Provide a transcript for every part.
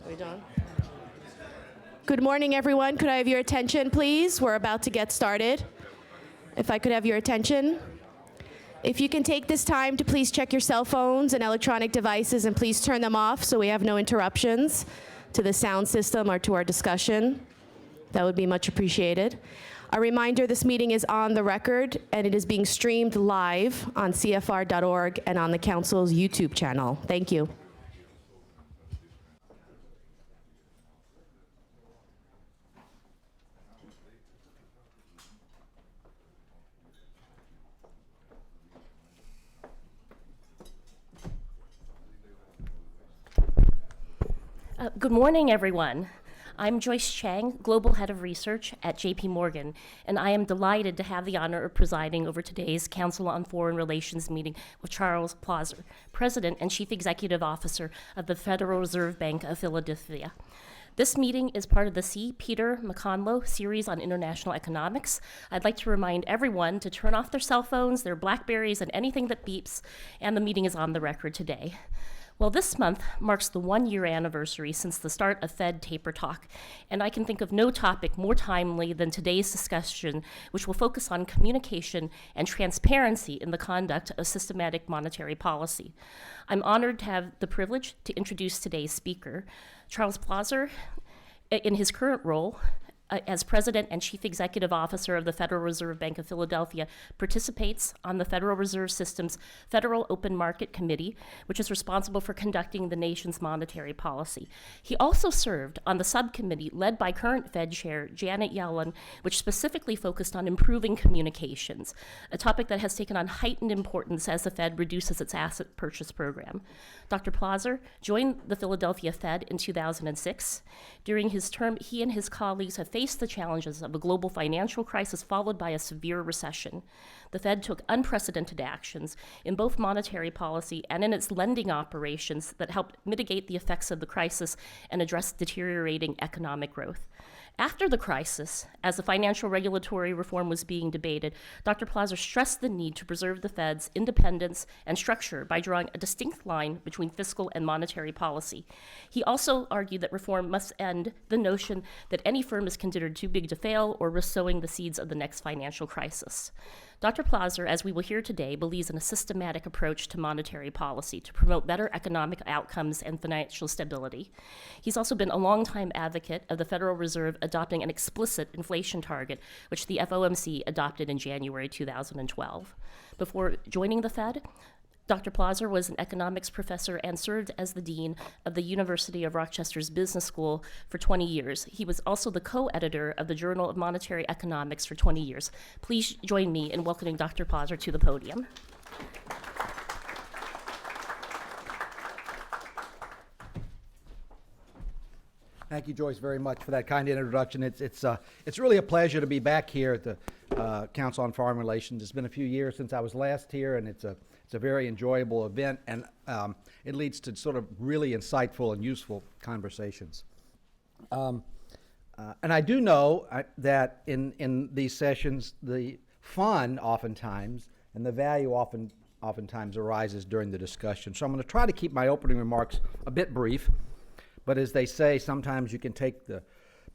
Are we done? Good morning, everyone. Could I have your attention, please? We're about to get started. If I could have your attention. If you can take this time to please check your cell phones and electronic devices and please turn them off so we have no interruptions to the sound system or to our discussion. That would be much appreciated. A reminder, this meeting is on the record and it is being streamed live on CFR.org and on the Council's YouTube channel. Thank you. Good morning, everyone. I'm Joyce Chang, Global Head of Research at JP Morgan, and I am delighted to have the honor of presiding over today's Council on Foreign Relations meeting with Charles Plosser, President and Chief Executive Officer of the Federal Reserve Bank of Philadelphia. This meeting is part of the C. Peter McConlough series on international economics. I'd like to remind everyone to turn off their cell phones, their Blackberries, and anything that beeps, and the meeting is on the record today. Well, this month marks the one-year anniversary since the start of Fed Taper Talk, and I can think of no topic more timely than today's discussion, which will focus on communication and transparency in the conduct of systematic monetary policy. I'm honored to have the privilege to introduce today's speaker. Charles Plosser, in his current role as President and Chief Executive Officer of the Federal Reserve Bank of Philadelphia, participates on the Federal Reserve System's Federal Open Market Committee, which is responsible for conducting the nation's monetary policy. He also served on the subcommittee led by current Fed Chair Janet Yellen, which specifically focused on improving communications, a topic that has taken on heightened importance as the Fed reduces its asset purchase program. Dr. Plosser joined the Philadelphia Fed in 2006. During his term, he and his colleagues have faced the challenges of a global financial crisis followed by a severe recession. The Fed took unprecedented actions in both monetary policy and in its lending operations that helped mitigate the effects of the crisis and address deteriorating economic growth. After the crisis, as the financial regulatory reform was being debated, Dr. Plosser stressed the need to preserve the Fed's independence and structure by drawing a distinct line between fiscal and monetary policy. He also argued that reform must end the notion that any firm is considered too big to fail or risk sowing the seeds of the next financial crisis. Dr. Plosser, as we will hear today, believes in a systematic approach to monetary policy to promote better economic outcomes and financial stability. He's also been a longtime advocate of the Federal Reserve adopting an explicit inflation target, which the FOMC adopted in January 2012. Before joining the Fed, Dr. Plosser was an economics professor and served as the dean of the University of Rochester's Business School for 20 years. He was also the co-editor of the Journal of Monetary Economics for 20 years. Please join me in welcoming Dr. Plosser to the podium. Thank you, Joyce, very much for that kind introduction. It's really a pleasure to be back here at the Council on Foreign Relations. It's been a few years since I was last here, and it's a very enjoyable event, and it leads to sort of really insightful and useful conversations. And I do know that in these sessions, the fun oftentimes and the value oftentimes arises during the discussion. So I'm going to try to keep my opening remarks a bit brief. But as they say, sometimes you can take the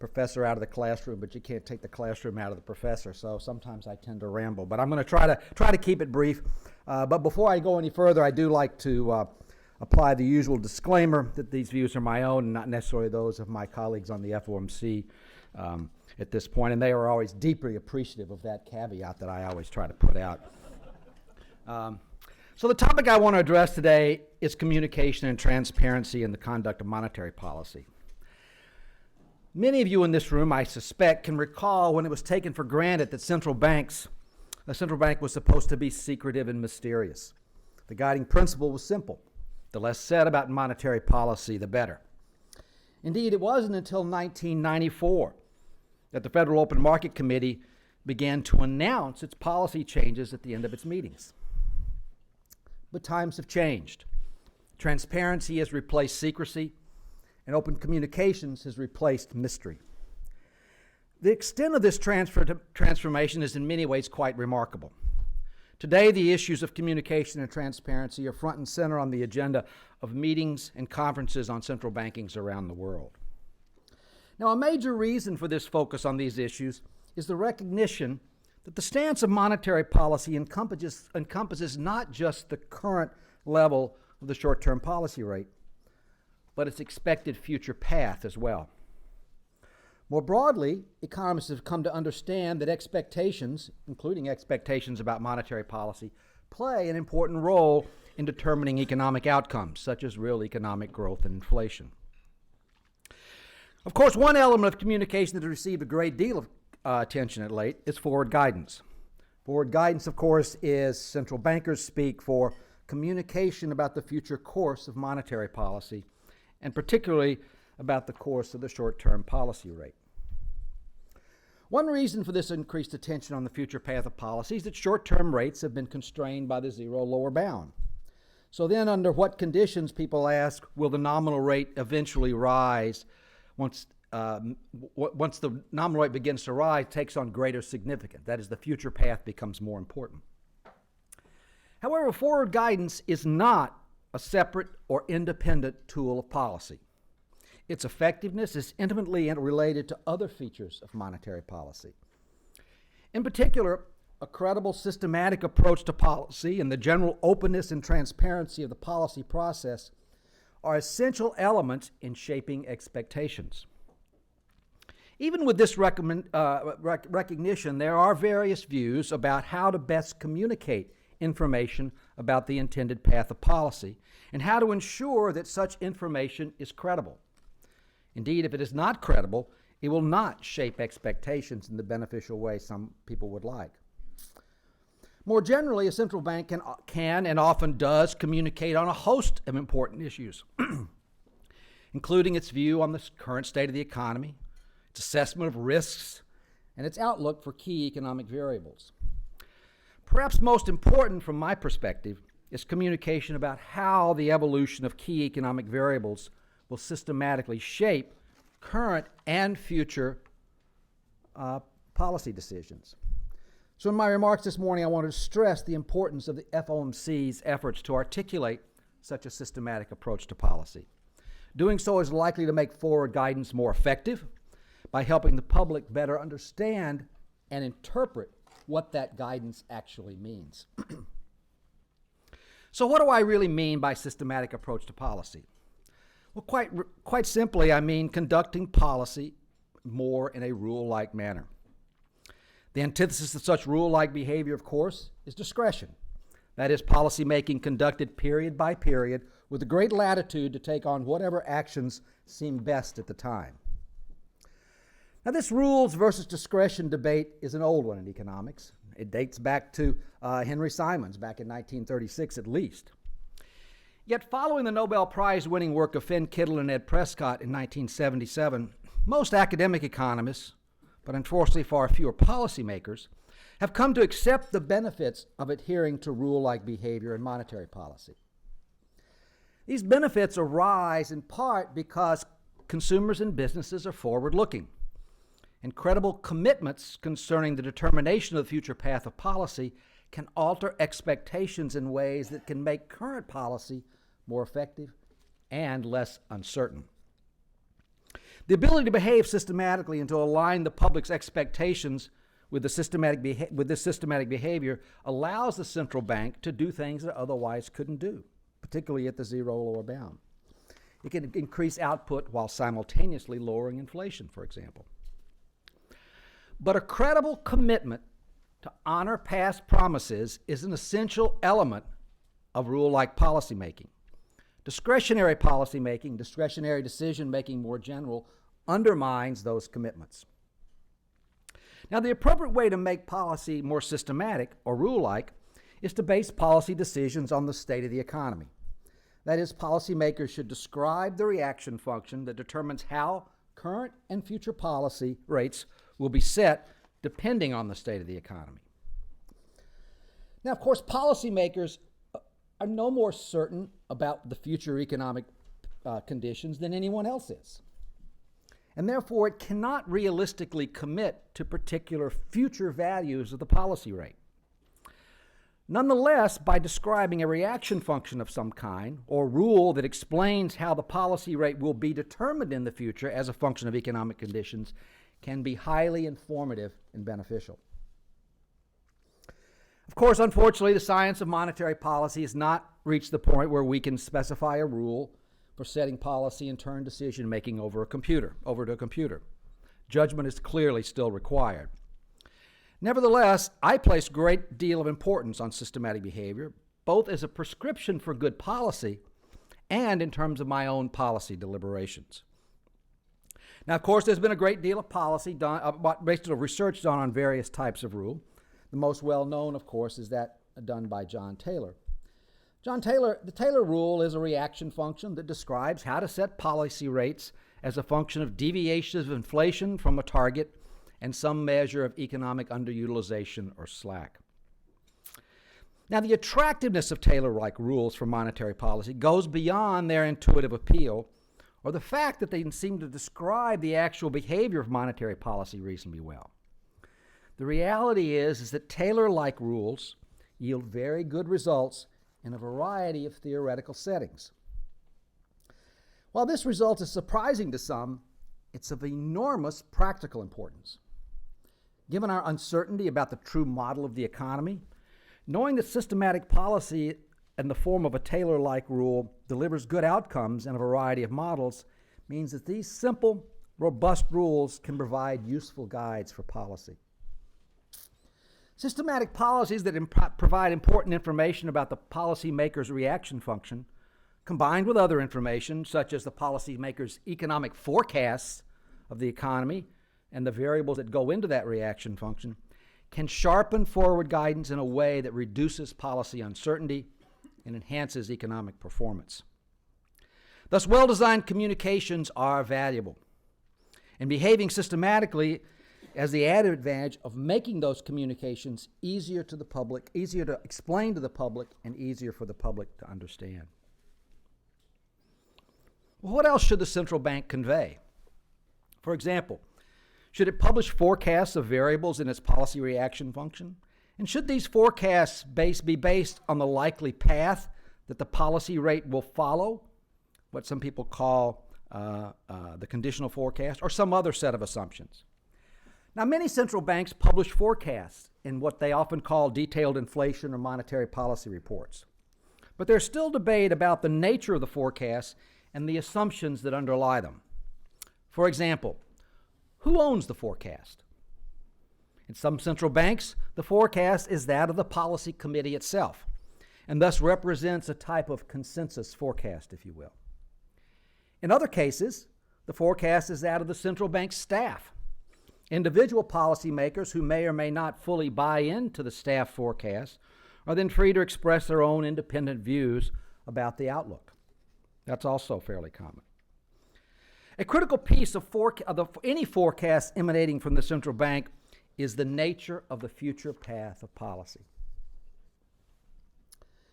professor out of the classroom, but you can't take the classroom out of the professor, so sometimes I tend to ramble. But I'm going to try to keep it brief. But before I go any further, I do like to apply the usual disclaimer that these views are my own and not necessarily those of my colleagues on the FOMC at this point, and they are always deeply appreciative of that caveat that I always try to put out. So the topic I want to address today is communication and transparency in the conduct of monetary policy. Many of you in this room, I suspect, can recall when it was taken for granted that a central bank was supposed to be secretive and mysterious. The guiding principle was simple. The less said about monetary policy, the better. Indeed, it wasn't until 1994 that the Federal Open Market Committee began to announce its policy changes at the end of its meetings. But times have changed. Transparency has replaced secrecy, and open communications has replaced mystery. The extent of this transformation is in many ways quite remarkable. Today, the issues of communication and transparency are front and center on the agenda of meetings and conferences on central bankings around the world. Now, a major reason for this focus on these issues is the recognition that the stance of monetary policy encompasses not just the current level of the short-term policy rate, but its expected future path as well. More broadly, economists have come to understand that expectations, including expectations about monetary policy, play an important role in determining economic outcomes, such as real economic growth and inflation. Of course, one element of communication that has received a great deal of attention of late is forward guidance. Forward guidance, of course, is central bankers speak for communication about the future course of monetary policy, and particularly about the course of the short-term policy rate. One reason for this increased attention on the future path of policy is that short-term rates have been constrained by the zero lower bound. So then, under what conditions, people ask, will the nominal rate eventually rise once the nominal rate begins to rise, takes on greater significance. That is, the future path becomes more important. However, forward guidance is not a separate or independent tool of policy. Its effectiveness is intimately related to other features of monetary policy. In particular, a credible, systematic approach to policy and the general openness and transparency of the policy process are essential elements in shaping expectations. Even with this recognition, there are various views about how to best communicate information about the intended path of policy and how to ensure that such information is credible. Indeed, if it is not credible, it will not shape expectations in the beneficial way some people would like. More generally, a central bank can and often does communicate on a host of important issues, including its view on the current state of the economy, its assessment of risks, and its outlook for key economic variables. Perhaps most important from my perspective is communication about how the evolution of key economic variables will systematically shape current and future policy decisions. So in my remarks this morning, I want to stress the importance of the FOMC's efforts to articulate such a systematic approach to policy. Doing so is likely to make forward guidance more effective by helping the public better understand and interpret what that guidance actually means. So what do I really mean by systematic approach to policy? Well, quite simply, I mean conducting policy more in a rule-like manner. The antithesis of such rule-like behavior, of course, is discretion. That is, policy-making conducted period by period with a great latitude to take on whatever actions seem best at the time. Now, this rules versus discretion debate is an old one in economics. It dates back to Henry Simons back in 1936 at least. Yet following the Nobel Prize-winning work of Finn Kittel and Ed Prescott in 1977, most academic economists, but unfortunately far fewer policymakers, have come to accept the benefits of adhering to rule-like behavior in monetary policy. These benefits arise in part because consumers and businesses are forward-looking. And credible commitments concerning the determination of the future path of policy can alter expectations in ways that can make current policy more effective and less uncertain. The ability to behave systematically and to align the public's expectations with this systematic behavior allows the central bank to do things that otherwise couldn't do, particularly at the zero lower bound. It can increase output while simultaneously lowering inflation, for example. But a credible commitment to honor past promises is an essential element of rule-like policymaking. Discretionary policymaking, discretionary decision-making more general, undermines those commitments. Now, the appropriate way to make policy more systematic or rule-like is to base policy decisions on the state of the economy. That is, policymakers should describe the reaction function that determines how current and future policy rates will be set depending on the state of the economy. Now, of course, policymakers are no more certain about the future economic conditions than anyone else is. And therefore, it cannot realistically commit to particular future values of the policy rate. Nonetheless, by describing a reaction function of some kind or rule that explains how the policy rate will be determined in the future as a function of economic conditions can be highly informative and beneficial. Of course, unfortunately, the science of monetary policy has not reached the point where we can specify a rule for setting policy and turn decision-making over to a computer. Judgment is clearly still required. Nevertheless, I place a great deal of importance on systematic behavior, both as a prescription for good policy and in terms of my own policy deliberations. Now, of course, there's been a great deal of policy done, research done on various types of rule. The most well-known, of course, is that done by John Taylor. The Taylor rule is a reaction function that describes how to set policy rates as a function of deviations of inflation from a target and some measure of economic underutilization or slack. Now, the attractiveness of Taylor-like rules for monetary policy goes beyond their intuitive appeal or the fact that they seem to describe the actual behavior of monetary policy reasonably well. The reality is that Taylor-like rules yield very good results in a variety of theoretical settings. While this result is surprising to some, it's of enormous practical importance. Given our uncertainty about the true model of the economy, knowing that systematic policy in the form of a Taylor-like rule delivers good outcomes in a variety of models means that these simple, robust rules can provide useful guides for policy. Systematic policies that provide important information about the policymaker's reaction function, combined with other information such as the policymaker's economic forecasts of the economy and the variables that go into that reaction function, can sharpen forward guidance in a way that reduces policy uncertainty and enhances economic performance. Thus, well-designed communications are valuable, and behaving systematically has the added advantage of making those communications easier to the public, easier to explain to the public, and easier for the public to understand. Well, what else should the central bank convey? For example, should it publish forecasts of variables in its policy reaction function? And should these forecasts be based on the likely path that the policy rate will follow, what some people call the conditional forecast, or some other set of assumptions? Now, many central banks publish forecasts in what they often call detailed inflation or monetary policy reports. But there's still debate about the nature of the forecasts and the assumptions that underlie them. For example, who owns the forecast? In some central banks, the forecast is that of the policy committee itself, and thus represents a type of consensus forecast, if you will. In other cases, the forecast is that of the central bank staff. Individual policymakers who may or may not fully buy into the staff forecast are then free to express their own independent views about the outlook. That's also fairly common. A critical piece of any forecast emanating from the central bank is the nature of the future path of policy.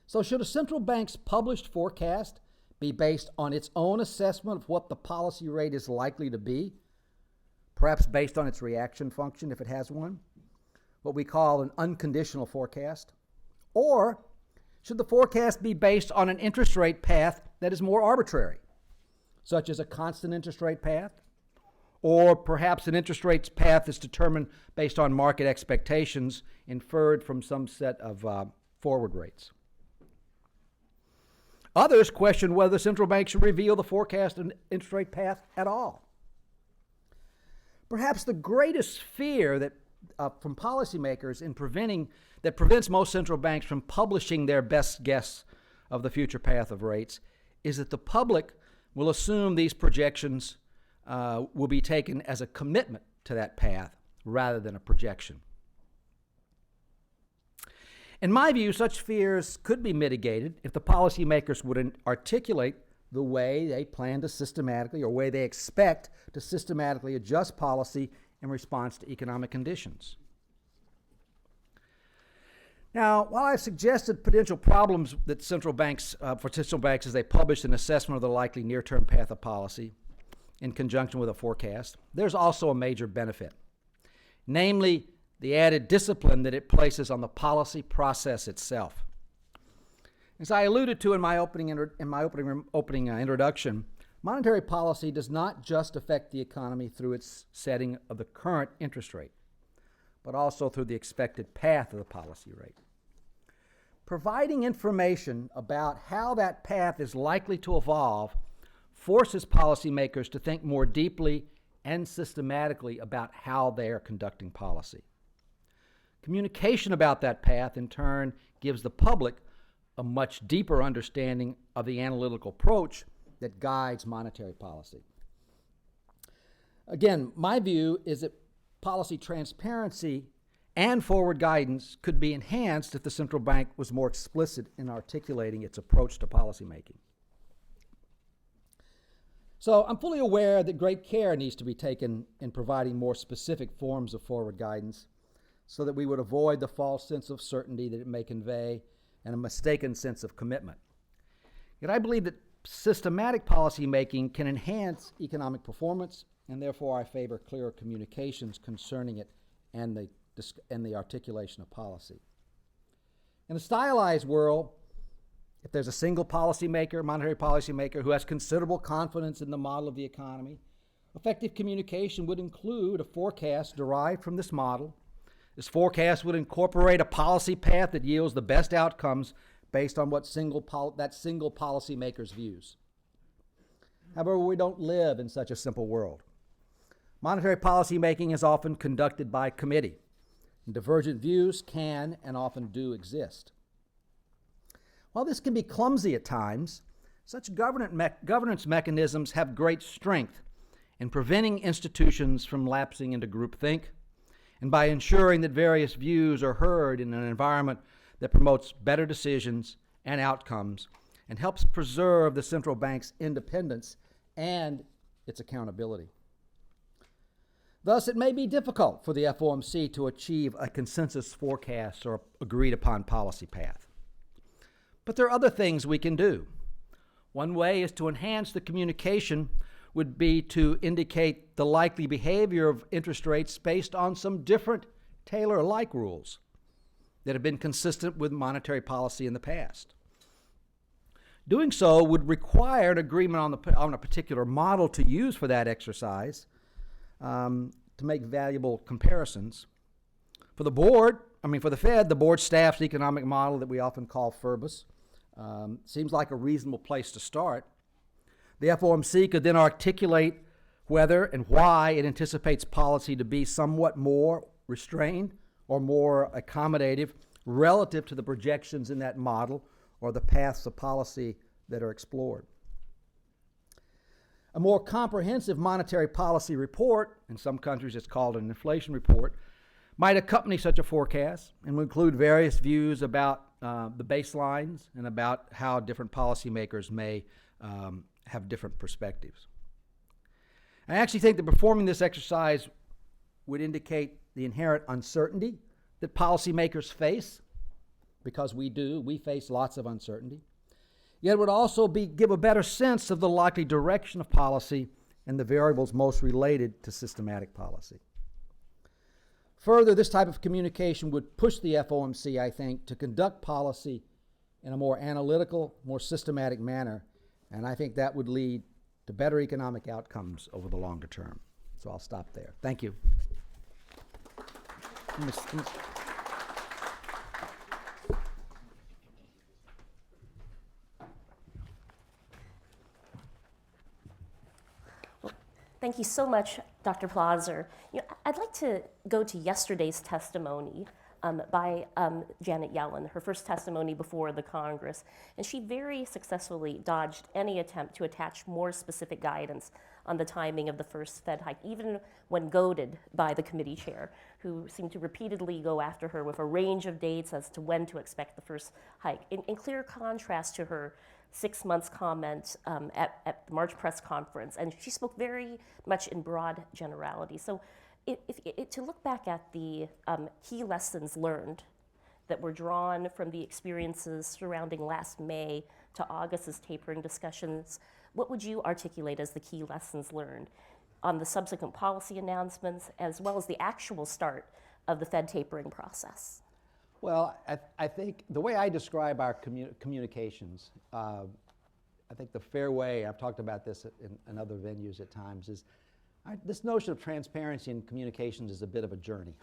So should a central bank's published forecast be based on its own assessment of what the policy rate is likely to be, perhaps based on its reaction function if it has one, what we call an unconditional forecast? Or should the forecast be based on an interest rate path that is more arbitrary, such as a constant interest rate path Or perhaps an interest rates path is determined based on market expectations inferred from some set of forward rates. Others question whether the central bank should reveal the forecasted interest rate path at all. Perhaps the greatest fear that from policymakers that prevents most central banks from publishing their best guess of the future path of rates is that the public will assume these projections will be taken as a commitment to that path rather than a projection. In my view, such fears could be mitigated if the policymakers would articulate the way they plan to systematically, or way they expect to systematically adjust policy in response to economic conditions. Now, while I've suggested potential problems that central banks as they publish an assessment of the likely near-term path of policy in conjunction with a forecast, there's also a major benefit, namely the added discipline that it places on the policy process itself. As I alluded to in my opening introduction, monetary policy does not just affect the economy through its setting of the current interest rate, but also through the expected path of the policy rate. Providing information about how that path is likely to evolve forces policymakers to think more deeply and systematically about how they are conducting policy. Communication about that path, in turn, gives the public a much deeper understanding of the analytical approach that guides monetary policy. Again, my view is that policy transparency and forward guidance could be enhanced if the central bank was more explicit in articulating its approach to policymaking. So I'm fully aware that great care needs to be taken in providing more specific forms of forward guidance so that we would avoid the false sense of certainty that it may convey and a mistaken sense of commitment. Yet I believe that systematic policymaking can enhance economic performance, and therefore I favor clearer communications concerning it and the articulation of policy. In a stylized world, if there's a single monetary policymaker who has considerable confidence in the model of the economy, effective communication would include a forecast derived from this model. This forecast would incorporate a policy path that yields the best outcomes based on what that single policymaker's views. However, we don't live in such a simple world. Monetary policy making is often conducted by committee, and divergent views can and often do exist. While this can be clumsy at times, such governance mechanisms have great strength in preventing institutions from lapsing into groupthink, and by ensuring that various views are heard in an environment that promotes better decisions and outcomes and helps preserve the central bank's independence and its accountability. Thus, it may be difficult for the FOMC to achieve a consensus forecast or agreed upon policy path. But there are other things we can do. One way is to enhance the communication would be to indicate the likely behavior of interest rates based on some different Taylor-like rules that have been consistent with monetary policy in the past. Doing so would require an agreement on a particular model to use for that exercise to make valuable comparisons. For the Fed, the board staff's economic model that we often call FERBUS seems like a reasonable place to start. The FOMC could then articulate whether and why it anticipates policy to be somewhat more restrained or more accommodative relative to the projections in that model or the paths of policy that are explored. A more comprehensive monetary policy report, in some countries it's called an inflation report, might accompany such a forecast and would include various views about the baselines and about how different policymakers may have different perspectives. I actually think that performing this exercise would indicate the inherent uncertainty that policymakers face, because we face lots of uncertainty. Yet it would also give a better sense of the likely direction of policy and the variables most related to systematic policy. Further, this type of communication would push the FOMC, I think, to conduct policy in a more analytical, more systematic manner, and I think that would lead to better economic outcomes over the longer term. So I'll stop there. Thank you. Thank you so much, Dr. Plauser. I'd like to go to yesterday's testimony by Janet Yellen, her first testimony before the Congress. And she very successfully dodged any attempt to attach more specific guidance on the timing of the first Fed hike, even when goaded by the committee chair, who seemed to repeatedly go after her with a range of dates as to when to expect the first hike, in clear contrast to her 6 months comment at the March press conference. And she spoke very much in broad generality. So to look back at the key lessons learned that were drawn from the experiences surrounding last May to August's tapering discussions, what would you articulate as the key lessons learned on the subsequent policy announcements, as well as the actual start of the Fed tapering process? Well, I think the way I describe our communications, I think the fair way, I've talked about this in other venues at times, is this notion of transparency in communications is a bit of a journey.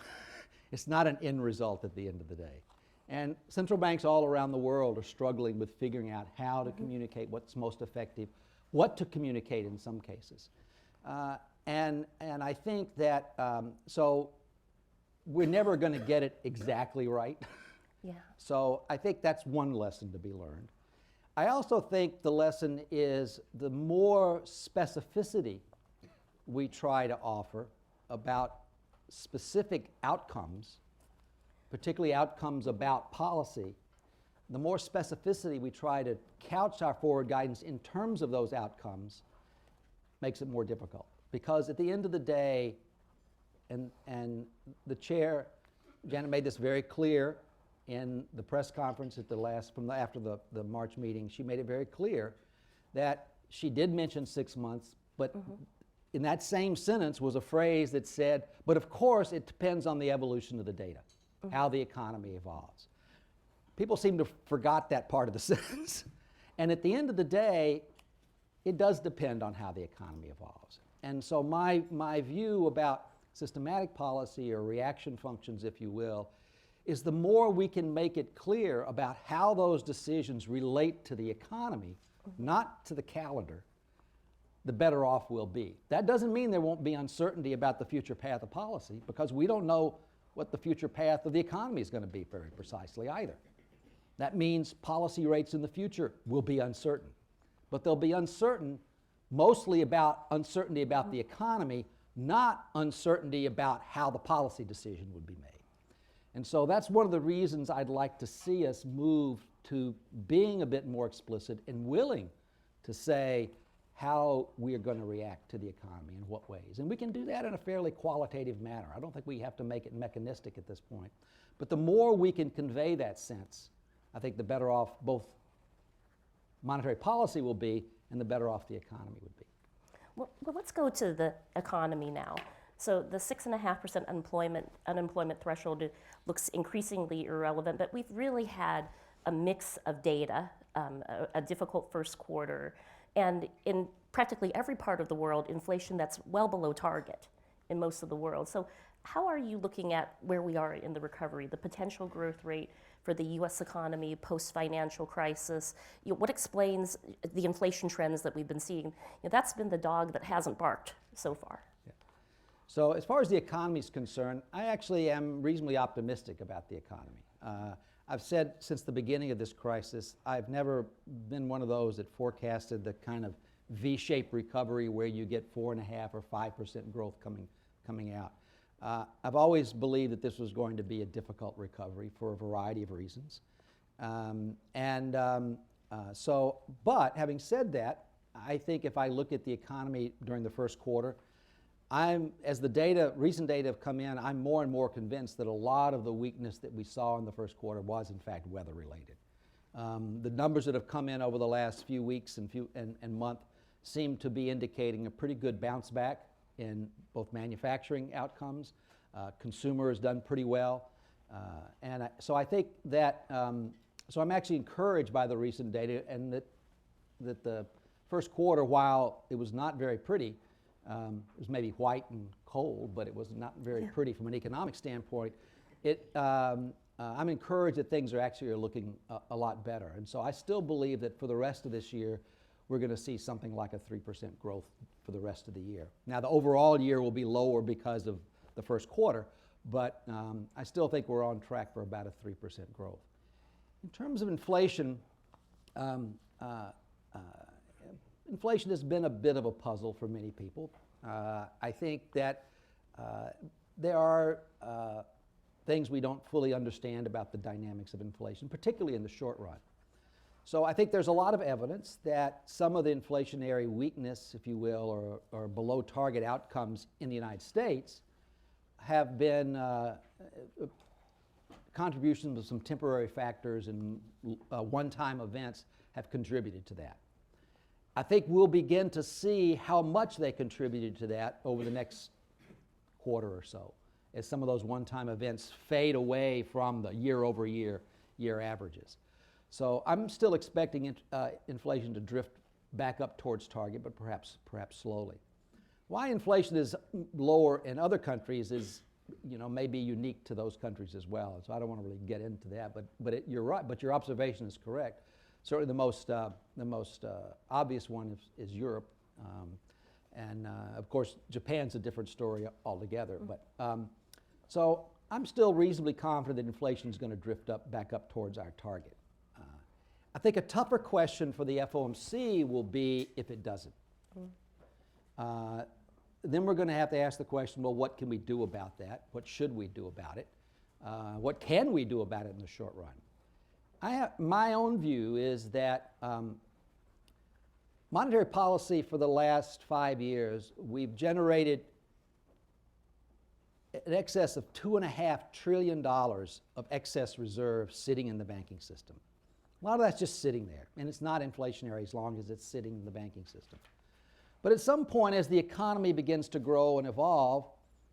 It's not an end result at the end of the day. And central banks all around the world are struggling with figuring out how to communicate, what's most effective, what to communicate in some cases. And I think that, so we're never going to get it exactly right. Yeah. So I think that's one lesson to be learned. I also think the lesson is the more specificity we try to offer about specific outcomes, particularly outcomes about policy, the more specificity we try to couch our forward guidance in terms of those outcomes makes it more difficult. Because at the end of the day, and the chair, Janet, made this very clear in the press conference at after the March meeting. She made it very clear that she did mention 6 months, but in that same sentence was a phrase that said, but of course it depends on the evolution of the data, how the economy evolves. People seem to have forgot that part of the sentence. And at the end of the day, it does depend on how the economy evolves. And so my view about systematic policy, or reaction functions, if you will, is the more we can make it clear about how those decisions relate to the economy, not to the calendar, the better off we'll be. That doesn't mean there won't be uncertainty about the future path of policy, because we don't know what the future path of the economy is going to be very precisely either. That means policy rates in the future will be uncertain. But they'll be uncertain mostly about uncertainty about the economy, not uncertainty about how the policy decision would be made. And so that's one of the reasons I'd like to see us move to being a bit more explicit and willing to say how we are going to react to the economy, in what ways. And we can do that in a fairly qualitative manner. I don't think we have to make it mechanistic at this point. But the more we can convey that sense, I think the better off both monetary policy will be and the better off the economy would be. Well, let's go to the economy now. So the 6.5% unemployment threshold looks increasingly irrelevant, but we've really had a mix of data, a difficult first quarter, and in practically every part of the world, inflation that's well below target in most of the world. So how are you looking at where we are in the recovery, the potential growth rate for the U.S. economy post-financial crisis? What explains the inflation trends that we've been seeing? That's been the dog that hasn't barked so far. Yeah. So as far as the economy is concerned, I actually am reasonably optimistic about the economy. I've said since the beginning of this crisis, I've never been one of those that forecasted the kind of V-shaped recovery where you get 4.5% or 5% growth coming out. I've always believed that this was going to be a difficult recovery for a variety of reasons. But having said that, I think if I look at the economy during the first quarter, as the recent data have come in, I'm more and more convinced that a lot of the weakness that we saw in the first quarter was in fact weather related. The numbers that have come in over the last few weeks and month seem to be indicating a pretty good bounce back in both manufacturing outcomes. Consumer has done pretty well. So I think that, so I'm actually encouraged by the recent data, and that the first quarter, while it was not very pretty, It was maybe white and cold, but it was not very pretty from an economic standpoint. I'm encouraged that things are looking a lot better. And so I still believe that for the rest of this year, we're going to see something like a 3% growth for the rest of the year. Now, the overall year will be lower because of the first quarter, but I still think we're on track for about a 3% growth. In terms of inflation, inflation has been a bit of a puzzle for many people. I think that there are things we don't fully understand about the dynamics of inflation, particularly in the short run. So I think there's a lot of evidence that some of the inflationary weakness, if you will, or below target outcomes in the United States have been contributions of some temporary factors and one-time events have contributed to that. I think we'll begin to see how much they contributed to that over the next quarter or so, as some of those one-time events fade away from the year-over-year averages. So I'm still expecting inflation to drift back up towards target, but perhaps slowly. Why inflation is lower in other countries is, may be unique to those countries as well. So I don't want to really get into that, but you're right. But your observation is correct. Certainly, the most obvious one is Europe, and of course, Japan's a different story altogether. But so I'm still reasonably confident that inflation is going to drift back up towards our target. I think a tougher question for the FOMC will be if it doesn't. Then we're going to have to ask the question, well, what can we do about that? What should we do about it? What can we do about it in the short run? My own view is that monetary policy for the last 5 years, we've generated in excess of $2.5 trillion of excess reserves sitting in the banking system. A lot of that's just sitting there, and it's not inflationary as long as it's sitting in the banking system. But at some point, as the economy begins to grow and evolve,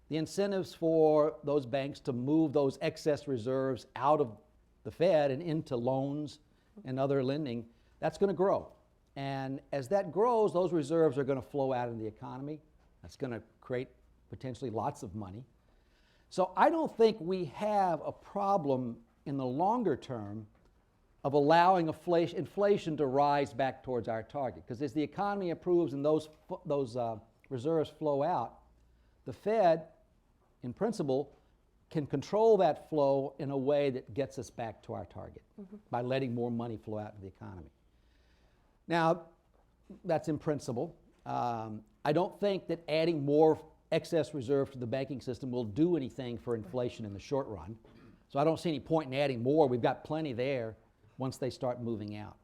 the incentives for those banks to move those excess reserves out of the Fed and into loans and other lending, that's going to grow. And as that grows, those reserves are going to flow out in the economy. That's going to create potentially lots of money. So I don't think we have a problem in the longer term of allowing inflation to rise back towards our target. Because as the economy improves and those reserves flow out, the Fed, in principle, can control that flow in a way that gets us back to our target by letting more money flow out into the economy. Now, that's in principle. I don't think that adding more excess reserve to the banking system will do anything for inflation in the short run. So I don't see any point in adding more. We've got plenty there once they start moving out.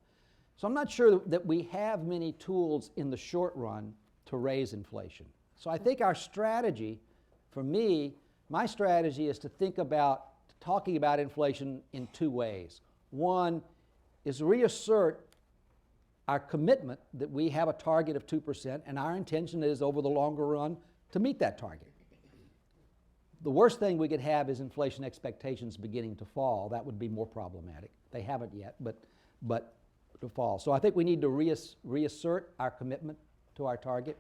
So I'm not sure that we have many tools in the short run to raise inflation. So I think our strategy, for me, my strategy is to think about talking about inflation in two ways. One is reassert our commitment that we have a target of 2%, and our intention is over the longer run to meet that target. The worst thing we could have is inflation expectations beginning to fall. That would be more problematic. They haven't yet, but to fall. So I think we need to reassert our commitment to our target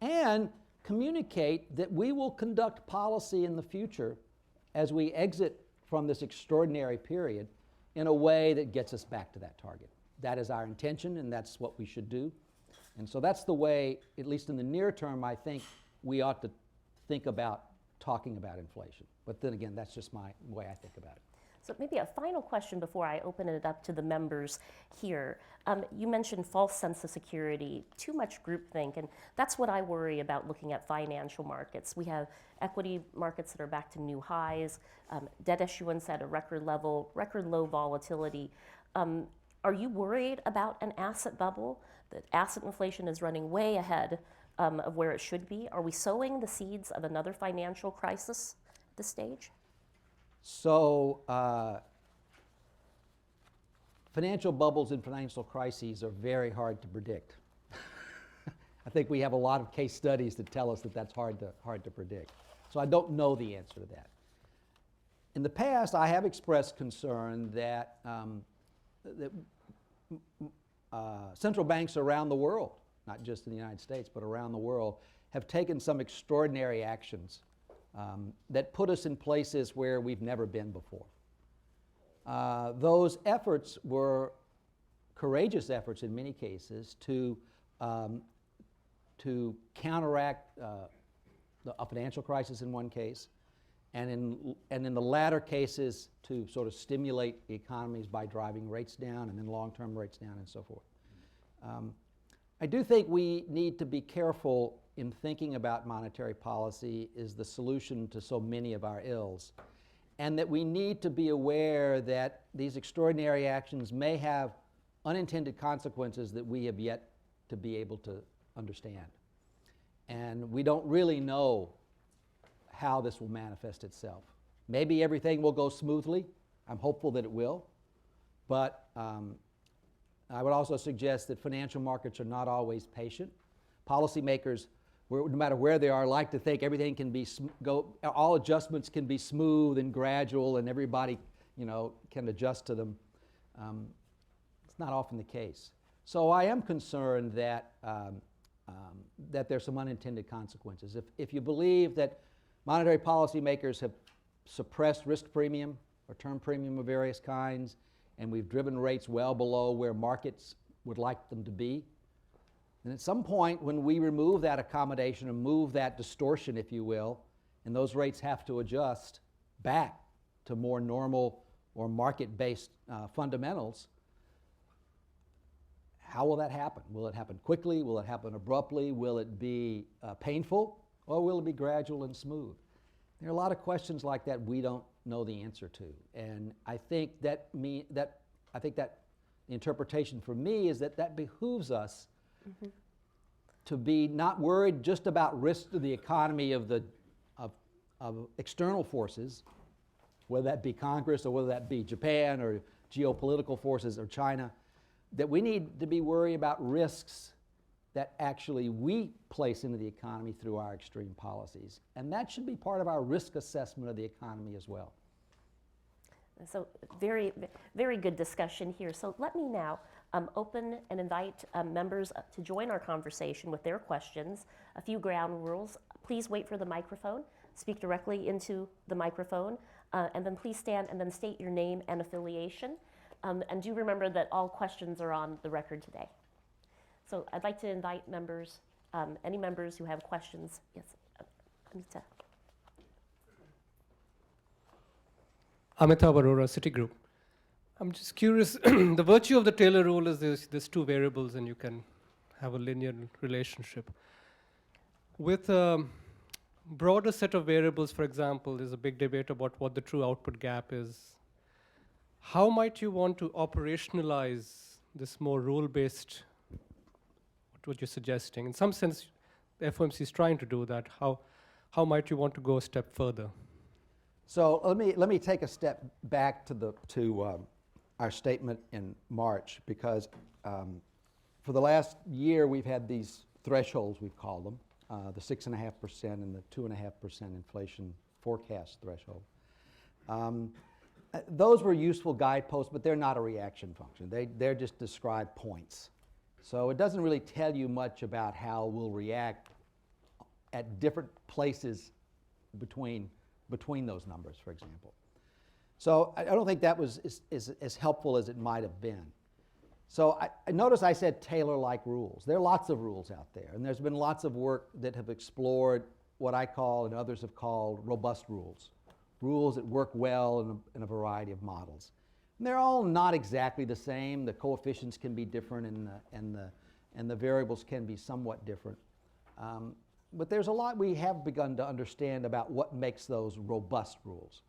and communicate that we will conduct policy in the future as we exit from this extraordinary period in a way that gets us back to that target. That is our intention, and that's what we should do. And so that's the way, at least in the near term, I think we ought to think about talking about inflation. But then again, that's just my way I think about it. So maybe a final question before I open it up to the members here. You mentioned false sense of security, too much groupthink, and that's what I worry about looking at financial markets. We have equity markets that are back to new highs, debt issuance at a record level, record low volatility. Are you worried about an asset bubble? That asset inflation is running way ahead of where it should be? Are we sowing the seeds of another financial crisis at this stage? So financial bubbles and financial crises are very hard to predict. I think we have a lot of case studies that tell us that that's hard to predict. So I don't know the answer to that. In the past, I have expressed concern that central banks around the world not just in the United States, but around the world, have taken some extraordinary actions that put us in places where we've never been before. Those efforts were courageous efforts in many cases to counteract a financial crisis in one case, and in the latter cases to sort of stimulate the economies by driving rates down and then long-term rates down and so forth. I do think we need to be careful in thinking about monetary policy as the solution to so many of our ills, and that we need to be aware that these extraordinary actions may have unintended consequences that we have yet to be able to understand. And we don't really know how this will manifest itself. Maybe everything will go smoothly. I'm hopeful that it will. But I would also suggest that financial markets are not always patient. Policymakers, no matter where they are, like to think everything can be all adjustments can be smooth and gradual, and everybody, can adjust to them. It's not often the case. So I am concerned that that there's some unintended consequences. If you believe that monetary policymakers have suppressed risk premium or term premium of various kinds, and we've driven rates well below where markets would like them to be, and at some point when we remove that accommodation and move that distortion, if you will, and those rates have to adjust back to more normal or market-based fundamentals, how will that happen? Will it happen quickly? Will it happen abruptly? Will it be painful? Or will it be gradual and smooth? There are a lot of questions like that we don't know the answer to. And I think that the interpretation for me is that behooves us to be not worried just about risk to the economy of external forces, whether that be Congress or whether that be Japan or geopolitical forces or China, that we need to be worried about risks that actually we place into the economy through our extreme policies. And that should be part of our risk assessment of the economy as well. So very, very good discussion here. So let me now open and invite members to join our conversation with their questions. A few ground rules. Please wait for the microphone. Speak directly into the microphone. And then please stand and then state your name and affiliation. And do remember that all questions are on the record today. So I'd like to invite members, any members who have questions. Yes, Amita. Amitabh Arora, Citigroup. I'm just curious, the virtue of the Taylor rule is there's two variables and you can have a linear relationship. With a broader set of variables, for example, there's a big debate about what the true output gap is. How might you want to operationalize this more rule-based, what you're suggesting? In some sense, the FOMC is trying to do that. How might you want to go a step further? So let me take a step back to our statement in March, because for the last year we've had these thresholds, we've called them, the 6.5% and the 2.5% inflation forecast threshold. Those were useful guideposts, but they're not a reaction function. They're just described points. So it doesn't really tell you much about how we'll react at different places between those numbers, for example. So I don't think that was as helpful as it might have been. So I notice I said Taylor-like rules. There are lots of rules out there, and there's been lots of work that have explored what I call and others have called robust rules. Rules that work well in a variety of models. And they're all not exactly the same. The coefficients can be different and the variables can be somewhat different. But there's a lot we have begun to understand about what makes those robust rules.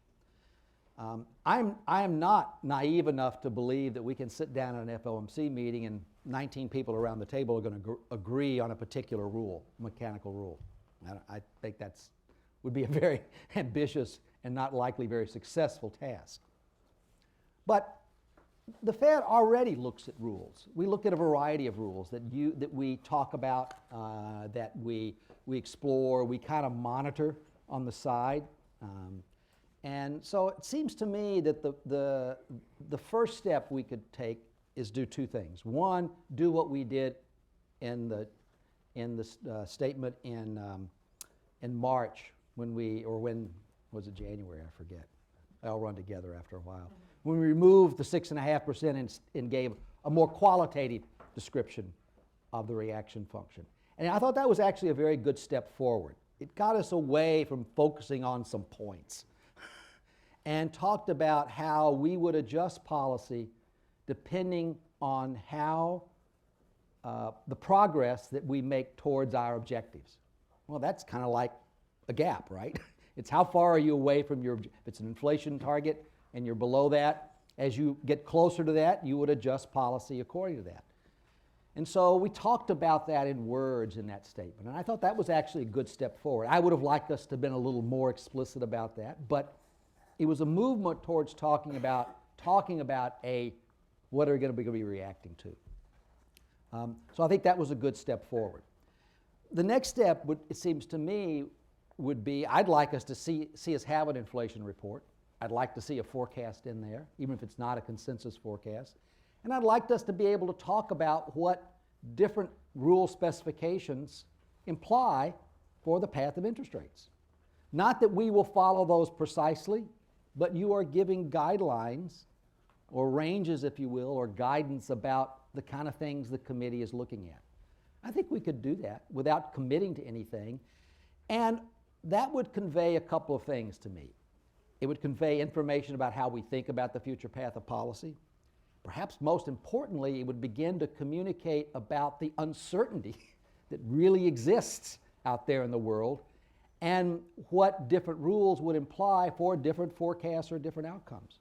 I am not naive enough to believe that we can sit down at an FOMC meeting and 19 people around the table are going to agree on a particular rule, mechanical rule. I think that's would be a very ambitious and not likely very successful task. But the Fed already looks at rules. We look at a variety of rules that we talk about, that we explore, we kind of monitor on the side. And so it seems to me that the first step we could take is do two things. One, do what we did in the in the statement in March when was it January? I forget. They all run together after a while. When we removed the 6.5% and gave a more qualitative description of the reaction function. And I thought that was actually a very good step forward. It got us away from focusing on some points and talked about how we would adjust policy depending on how the progress that we make towards our objectives. Well, that's kind of like a gap, right? It's how far are you away from your, if it's an inflation target and you're below that, as you get closer to that, you would adjust policy according to that. And so we talked about that in words in that statement, and I thought that was actually a good step forward. I would have liked us to have been a little more explicit about that, but it was a movement towards talking about what are we going to be reacting to. So I think that was a good step forward. The next step, it seems to me, would be I'd like us to see us have an inflation report. I'd like to see a forecast in there, even if it's not a consensus forecast. And I'd like us to be able to talk about what different rule specifications imply for the path of interest rates. Not that we will follow those precisely, but you are giving guidelines or ranges, if you will, or guidance about the kind of things the committee is looking at. I think we could do that without committing to anything, and that would convey a couple of things to me. It would convey information about how we think about the future path of policy. Perhaps most importantly, it would begin to communicate about the uncertainty that really exists out there in the world and what different rules would imply for different forecasts or different outcomes.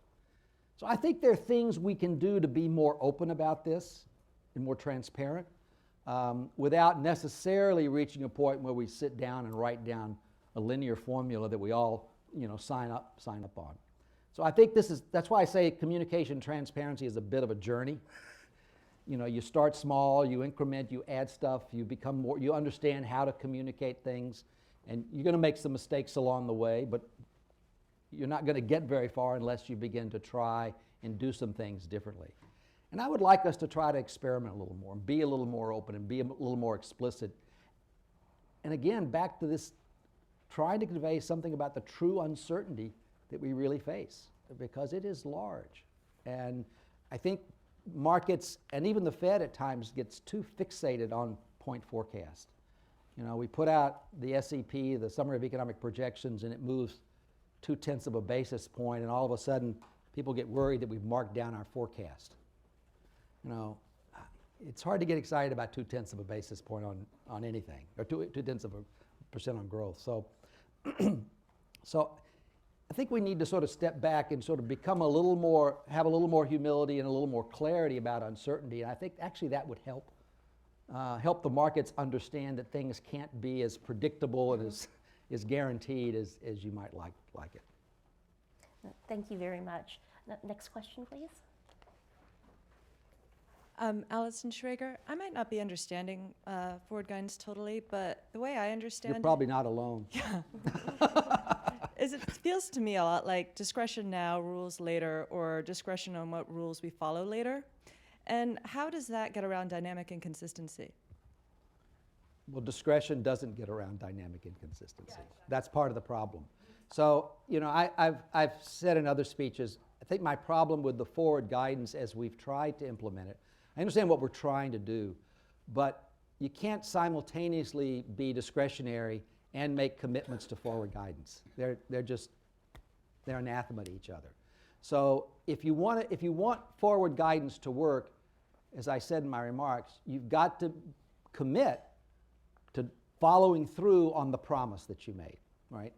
So I think there are things we can do to be more open about this and more transparent without necessarily reaching a point where we sit down and write down a linear formula that we all sign up on. So I think that's why I say communication transparency is a bit of a journey. You start small, you increment, you add stuff, you understand how to communicate things, and you're going to make some mistakes along the way, but you're not going to get very far unless you begin to try and do some things differently. And I would like us to try to experiment a little more, and be a little more open, and be a little more explicit. And again, back to this, trying to convey something about the true uncertainty that we really face, because it is large. And I think markets, and even the Fed at times, gets too fixated on point forecast. We put out the SEP, the Summary of Economic Projections, and it moves 0.2 of a basis point, and all of a sudden people get worried that we've marked down our forecast. It's hard to get excited about 0.2 of a basis point on anything, or 0.2% on growth. So I think we need to sort of step back and sort of have a little more humility and a little more clarity about uncertainty. And I think actually that would help the markets understand that things can't be as predictable and as guaranteed as you might like it. Thank you very much. Next question, please. Allison Schrager, I might not be understanding forward guidance totally, but the way I understand You're probably not alone. it feels to me a lot like discretion now, rules later, or discretion on what rules we follow later. And how does that get around dynamic inconsistency? Well, discretion doesn't get around dynamic inconsistency. That's part of the problem. So, I've said in other speeches, I think my problem with the forward guidance as we've tried to implement it, I understand what we're trying to do, but you can't simultaneously be discretionary and make commitments to forward guidance. They're anathema to each other. So if you want forward guidance to work, as I said in my remarks, you've got to commit to following through on the promise that you made, right?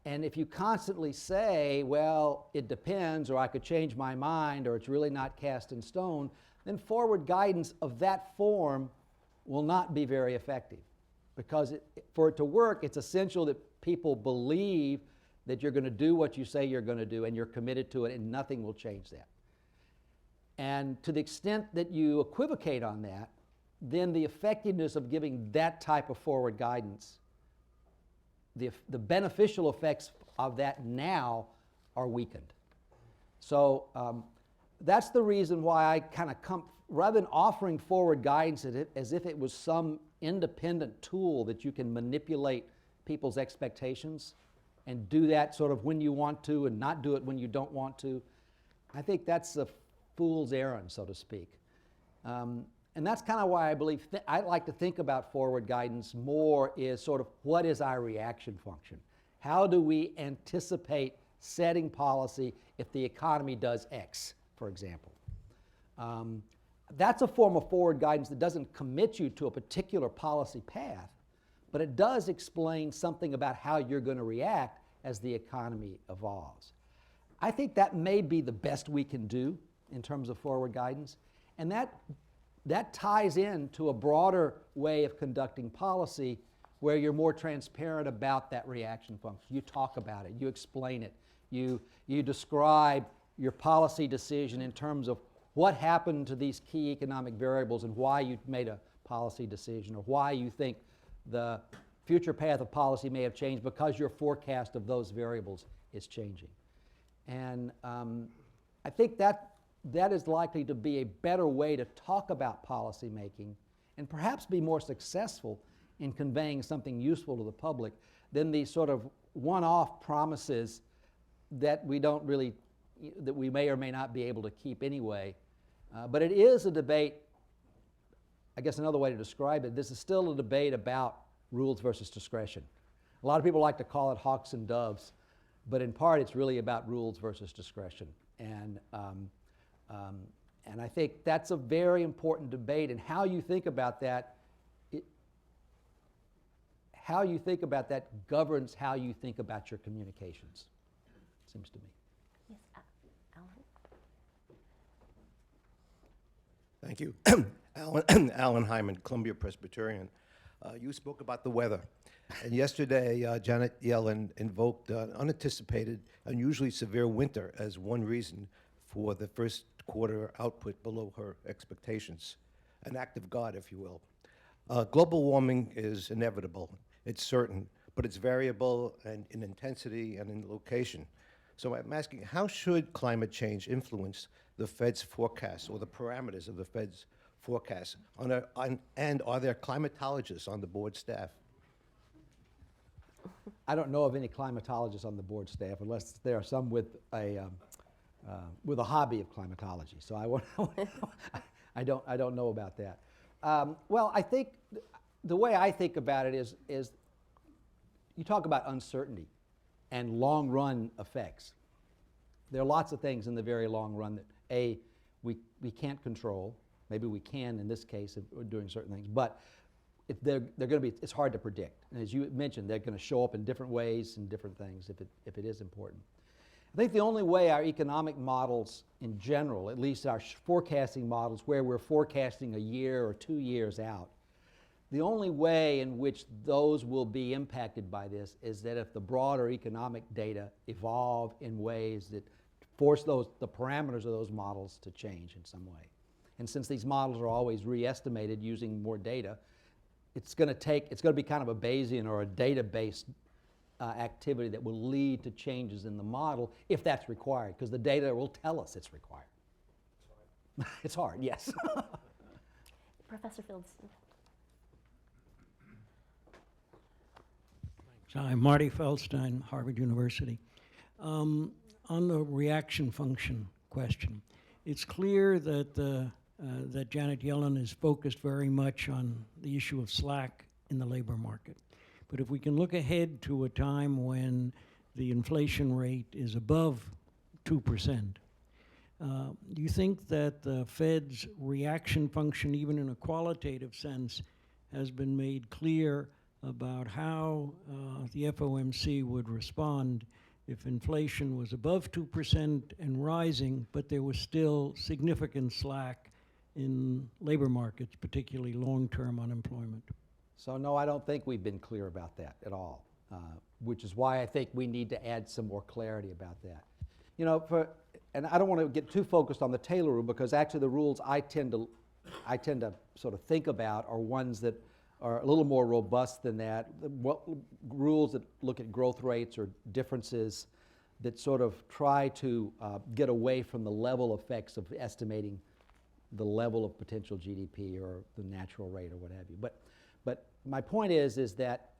And if you constantly say, well, it depends, or I could change my mind, or it's really not cast in stone, then forward guidance of that form will not be very effective. Because for it to work, it's essential that people believe that you're going to do what you say you're going to do, and you're committed to it, and nothing will change that. And to the extent that you equivocate on that, then the effectiveness of giving that type of forward guidance, the beneficial effects of that now are weakened. So that's the reason why I kind of rather than offering forward guidance as if it was some independent tool that you can manipulate people's expectations and do that sort of when you want to and not do it when you don't want to, I think that's a fool's errand, so to speak. And that's kind of why I believe I like to think about forward guidance more is sort of what is our reaction function? How do we anticipate setting policy if the economy does X, for example? That's a form of forward guidance that doesn't commit you to a particular policy path, but it does explain something about how you're going to react as the economy evolves. I think that may be the best we can do in terms of forward guidance, and that ties into a broader way of conducting policy where you're more transparent about that reaction function. You talk about it, you explain it, you describe your policy decision in terms of what happened to these key economic variables and why you made a policy decision, or why you think the future path of policy may have changed because your forecast of those variables is changing. And I think that is likely to be a better way to talk about policy making and perhaps be more successful in conveying something useful to the public than these sort of one-off promises that we may or may not be able to keep anyway. But it is a debate. I guess another way to describe it, this is still a debate about rules versus discretion. A lot of people like to call it hawks and doves, but in part it's really about rules versus discretion. And I think that's a very important debate, and how you think about that, governs how you think about your communications, seems to me. Yes, Alan? Thank you. Alan Hyman, Columbia Presbyterian. You spoke about the weather. And yesterday, Janet Yellen invoked unanticipated, unusually severe winter as one reason for the first quarter output below her expectations. An act of God, if you will. Global warming is inevitable. It's certain, but it's variable and in intensity and in location. So I'm asking, how should climate change influence the Fed's forecasts or the parameters of the Fed's forecasts? And are there climatologists on the board staff? I don't know of any climatologists on the board staff, unless there are some with a hobby of climatology. So I don't know about that. Well, I think the way I think about it is you talk about uncertainty and long-run effects. There are lots of things in the very long run that we can't control. Maybe we can in this case if we're doing certain things, but they're going to be. It's hard to predict. And as you mentioned, they're going to show up in different ways and different things if it is important. I think the only way our economic models in general, at least our forecasting models where we're forecasting a year or 2 years out, the only way in which those will be impacted by this is that if the broader economic data evolve in ways that force the parameters of those models to change in some way. And since these models are always re-estimated using more data, it's going to be kind of a Bayesian or a data-based activity that will lead to changes in the model if that's required, because the data will tell us it's required. It's hard, yes. Professor Fields. Hi, Marty Feldstein, Harvard University. On the reaction function question, it's clear that that Janet Yellen is focused very much on the issue of slack in the labor market. But if we can look ahead to a time when the inflation rate is above 2%, do you think that the Fed's reaction function, even in a qualitative sense, has been made clear about how the FOMC would respond if inflation was above 2% and rising, but there was still significant slack in labor markets, particularly long-term unemployment? So no, I don't think we've been clear about that at all, which is why I think we need to add some more clarity about that. You know, and I don't want to get too focused on the Taylor rule, because actually the rules I tend to sort of think about are ones that are a little more robust than that. Rules that look at growth rates or differences that sort of try to get away from the level effects of estimating the level of potential GDP or the natural rate or what have you. But my point is that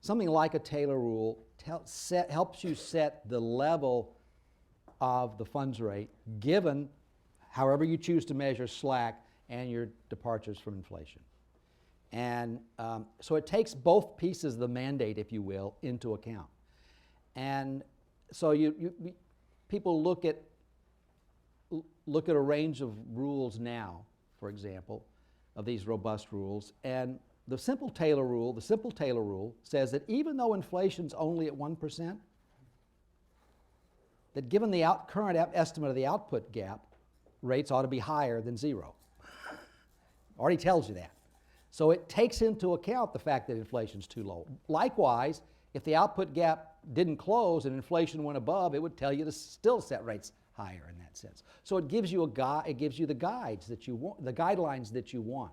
something like a Taylor rule helps you set the level of the funds rate given however you choose to measure slack and your departures from inflation. And so it takes both pieces of the mandate, if you will, into account. And so people look at a range of rules now, for example, of these robust rules, and the simple Taylor rule says that even though inflation's only at 1%, that given the current estimate of the output gap, rates ought to be higher than 0. Already tells you that. So it takes into account the fact that inflation's too low. Likewise, if the output gap didn't close and inflation went above, it would tell you to still set rates higher in that sense. So it gives you it gives you the guides that you want, the guidelines that you want.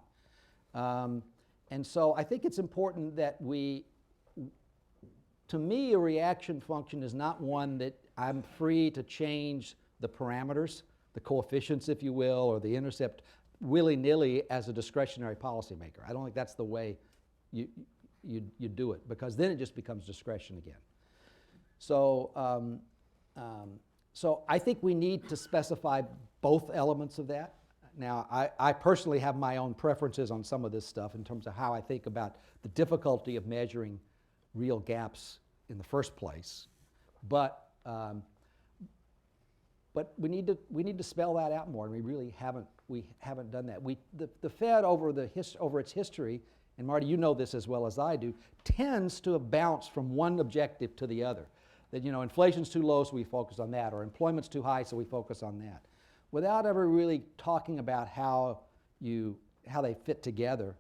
And so I think it's important that to me, a reaction function is not one that I'm free to change the parameters, the coefficients, if you will, or the intercept willy-nilly as a discretionary policymaker. I don't think that's the way you do it, because then it just becomes discretion again. So, so I think we need to specify both elements of that. Now, I personally have my own preferences on some of this stuff in terms of how I think about the difficulty of measuring real gaps in the first place, but we need to spell that out more, and we really haven't done that. The Fed over its history, and Marty, you know this as well as I do, tends to bounce from one objective to the other. That, inflation's too low, so we focus on that, or employment's too high, so we focus on that, without ever really talking about how they fit together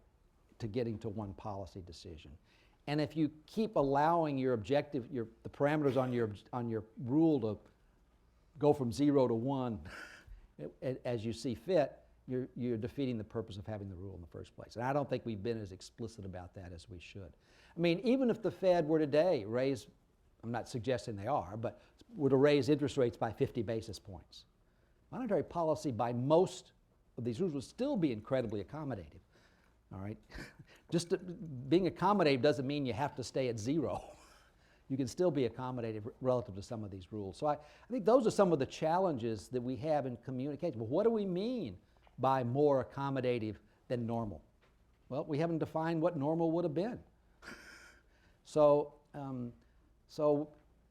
to getting to one policy decision. And if you keep allowing your objective, the parameters on your rule to go from 0 to 1 as you see fit, you're defeating the purpose of having the rule in the first place. And I don't think we've been as explicit about that as we should. I mean, even if the Fed were today raise, I'm not suggesting they are, but were to raise interest rates by 50 basis points, monetary policy by most of these rules would still be incredibly accommodative. All right? Just being accommodative doesn't mean you have to stay at 0. You can still be accommodative relative to some of these rules. So I think those are some of the challenges that we have in communication. Well, what do we mean by more accommodative than normal? Well, we haven't defined what normal would have been. So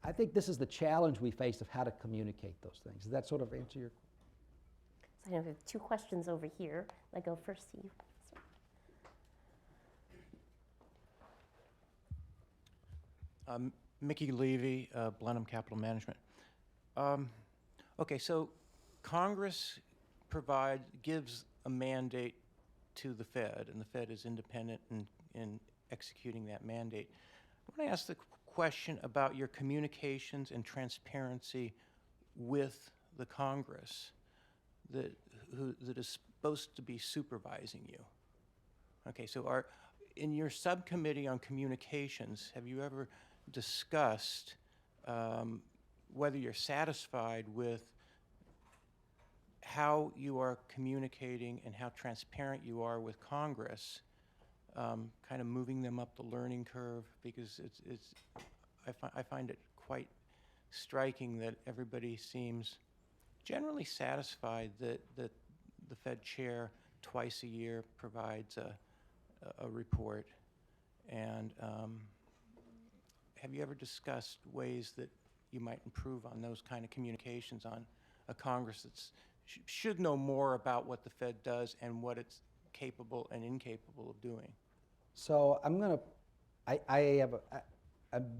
I think this is the challenge we face of how to communicate those things. Does that sort of answer your question? So I have 2 questions over here. I go first to you. Mickey Levy, Blenheim Capital Management. Okay, so Congress gives a mandate to the Fed, and the Fed is independent in executing that mandate. I want to ask the question about your communications and transparency with the Congress that is supposed to be supervising you. Okay, so in your subcommittee on communications, have you ever discussed whether you're satisfied with how you are communicating and how transparent you are with Congress, kind of moving them up the learning curve? Because I find it quite striking that everybody seems generally satisfied that the Fed chair twice a year provides a report. And have you ever discussed ways that you might improve on those kind of communications on a Congress that should know more about what the Fed does and what it's capable and incapable of doing? So I'm